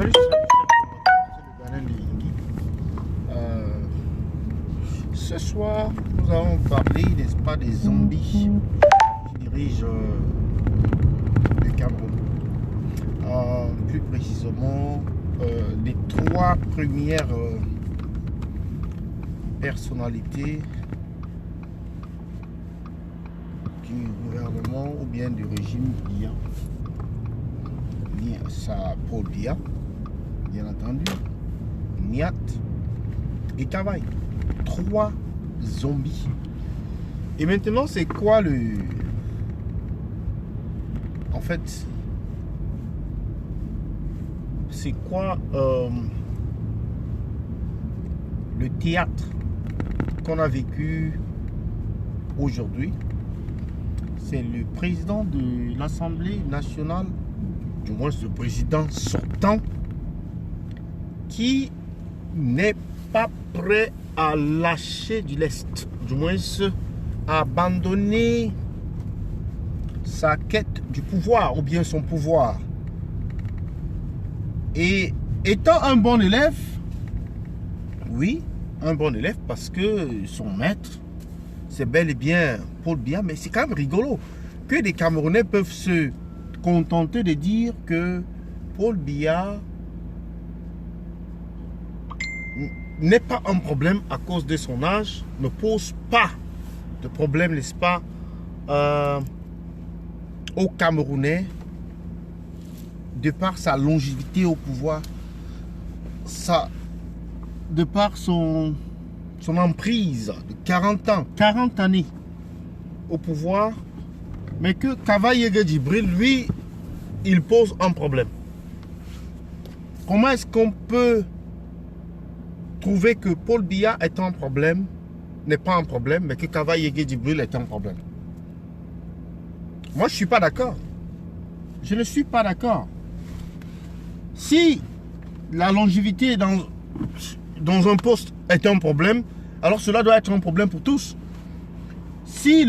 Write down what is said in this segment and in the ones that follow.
Salut, c'est le Ghanéen de Yingui. Ce soir, nous allons parler, n'est-ce pas, des zombies qui dirigent le Cameroun. Plus précisément, les trois premières personnalités du gouvernement ou bien du régime Biya. Ça, Paul Biya, bien entendu, Niat et Kavaï. Trois zombies. Et maintenant, c'est quoi le... En fait, c'est quoi le théâtre qu'on a vécu aujourd'hui? C'est le président de l'Assemblée nationale, du moins le président sortant, qui n'est pas prêt à lâcher du lest, du moins à abandonner sa quête du pouvoir ou bien son pouvoir. Et étant un bon élève, oui, un bon élève parce que son maître, c'est bel et bien Paul Biya, mais c'est quand même rigolo que des Camerounais peuvent se contenter de dire que Paul Biya n'est pas un problème à cause de son âge, ne pose pas de problème, n'est-ce pas, aux Camerounais, de par sa longévité au pouvoir, de par son emprise de 40 ans, 40 années au pouvoir, mais que Kavaï Yégué Djibril, lui, il pose un problème. Comment est-ce qu'on peut trouver que Paul Biya est un problème, n'est pas un problème, mais que Kavaï Yégué Djibril est un problème? Moi, je ne suis pas d'accord. Je ne suis pas d'accord. Si la longévité dans un poste est un problème, alors cela doit être un problème pour tous. Si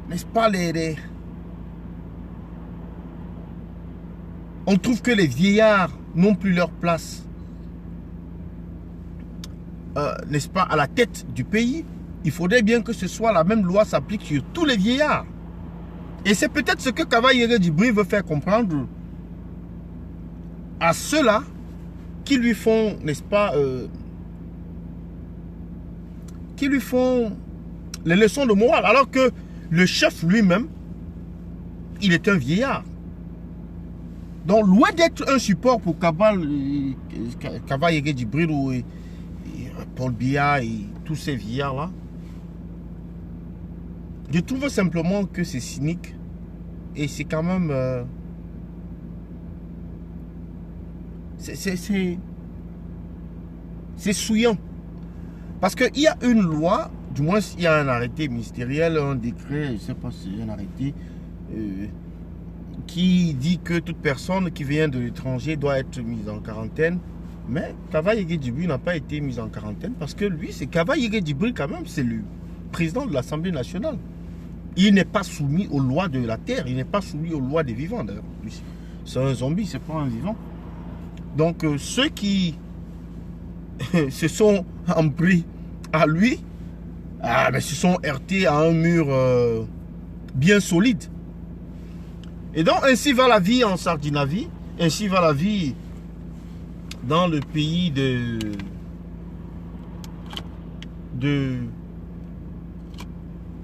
n'est-ce pas, on trouve que les vieillards n'ont plus leur place, n'est-ce pas, à la tête du pays, il faudrait bien que ce soit la même loi s'applique sur tous les vieillards. Et c'est peut-être ce que Kavaï Yégué Djibril veut faire comprendre à ceux-là qui lui font, n'est-ce pas, qui lui font les leçons de morale, alors que le chef lui-même, il est un vieillard. Donc, loin d'être un support pour Kavaï Yégué Djibril ou Paul Biya et tous ces vieillards-là, je trouve simplement que c'est cynique et c'est quand même... c'est souillant. Parce qu'il y a une loi, du moins il y a un arrêté ministériel, un décret, je ne sais pas si c'est un arrêté, qui dit que toute personne qui vient de l'étranger doit être mise en quarantaine. Mais Kavaï Yégué Djibril n'a pas été mis en quarantaine parce que lui, c'est Kavaï Yégué Djibril quand même, c'est le président de l'Assemblée nationale. Il n'est pas soumis aux lois de la terre, il n'est pas soumis aux lois des vivants d'ailleurs. C'est un zombie, c'est pas un vivant. Donc ceux qui se sont embris à lui, mais se sont heurtés à un mur bien solide. Et donc ainsi va la vie en Sardinavie, ainsi va la vie dans le pays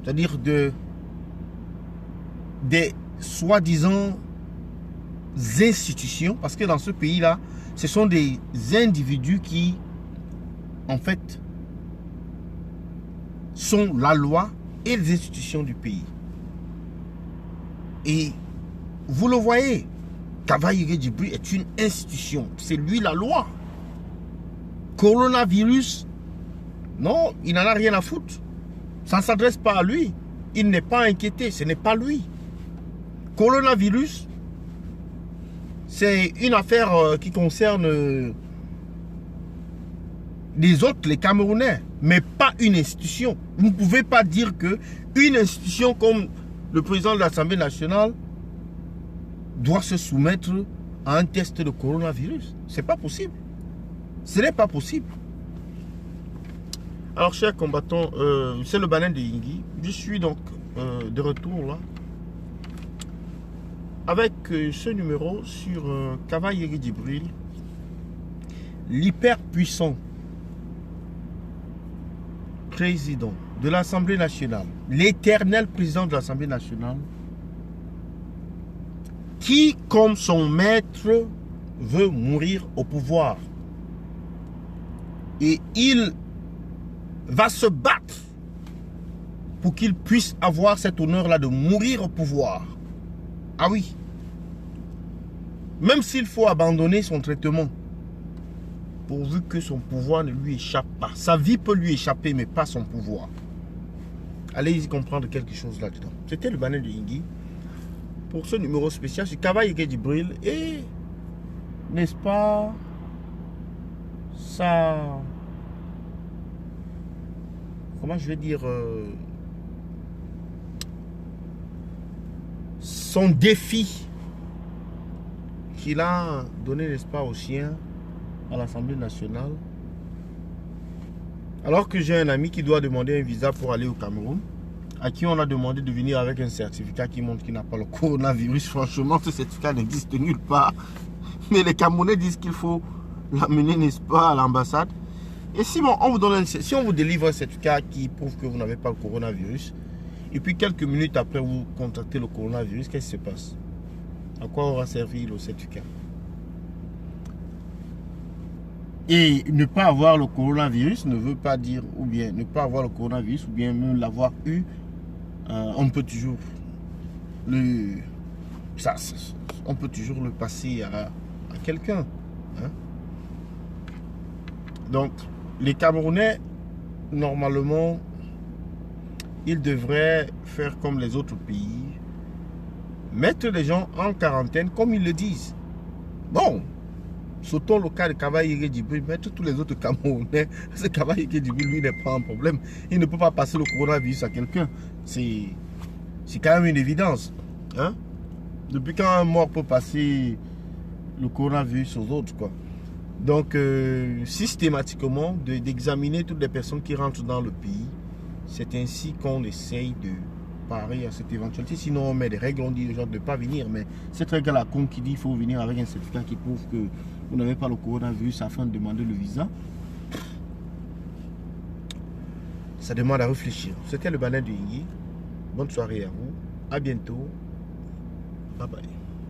c'est-à-dire des soi-disant institutions, parce que dans ce pays-là, ce sont des individus qui, en fait, sont la loi et les institutions du pays. Et vous le voyez, Kavaï Yégué Djibril est une institution. C'est lui la loi. Coronavirus, non, il n'en a rien à foutre. Ça ne s'adresse pas à lui. Il n'est pas inquiété, ce n'est pas lui. Coronavirus, c'est une affaire qui concerne les autres, les Camerounais, mais pas une institution. Vous ne pouvez pas dire que une institution comme le président de l'Assemblée nationale doit se soumettre à un test de coronavirus. C'est pas possible. Ce n'est pas possible. Alors, chers combattants, c'est le Banin de Yingui. Je suis donc de retour là avec ce numéro sur Kaba Yeri Djibril, l'hyper puissant président de l'Assemblée nationale, l'éternel président de l'Assemblée nationale, qui, comme son maître, veut mourir au pouvoir. Et il va se battre pour qu'il puisse avoir cet honneur-là de mourir au pouvoir. Ah oui. Même s'il faut abandonner son traitement, pourvu que son pouvoir ne lui échappe pas. Sa vie peut lui échapper, mais pas son pouvoir. Allez-y comprendre quelque chose là-dedans. C'était le Banin de Yingui pour ce numéro spécial sur Kaba Yeri Djibril. Et, n'est-ce pas, ça... Comment je vais dire... son défi qu'il a donné, n'est-ce pas, aux chiens à l'Assemblée nationale. Alors que j'ai un ami qui doit demander un visa pour aller au Cameroun, à qui on a demandé de venir avec un certificat qui montre qu'il n'a pas le coronavirus. Franchement, ce certificat n'existe nulle part. Mais les Camerounais disent qu'il faut l'amener, n'est-ce pas, à l'ambassade. Et si on vous donne si on vous délivre un certificat qui prouve que vous n'avez pas le coronavirus, et puis quelques minutes après vous contactez le coronavirus, qu'est-ce qui se passe? À quoi aura servi le certificat? Et ne pas avoir le coronavirus ne veut pas dire, ou bien ne pas avoir le coronavirus, ou bien même l'avoir eu, on peut toujours le passer à quelqu'un. Hein? Donc, les Camerounais, normalement, ils devraient faire comme les autres pays, mettre les gens en quarantaine comme ils le disent. Bon, sautons le cas de Kaba Yeri Djibril, mettre tous les autres Camerounais. Ce Kaba Yeri Djibril, lui, n'est pas un problème. Il ne peut pas passer le coronavirus à quelqu'un. C'est quand même une évidence. Hein? Depuis quand un mort peut passer le coronavirus aux autres, quoi. Donc, systématiquement, d'examiner toutes les personnes qui rentrent dans le pays. C'est ainsi qu'on essaye de parer à cette éventualité. Sinon, on met des règles, on dit aux gens de ne pas venir. Mais cette règle à la con qui dit qu'il faut venir avec un certificat qui prouve que vous n'avez pas le coronavirus afin de demander le visa, ça demande à réfléchir. C'était le Banin de Yingui. Bonne soirée à vous. À bientôt. Bye bye.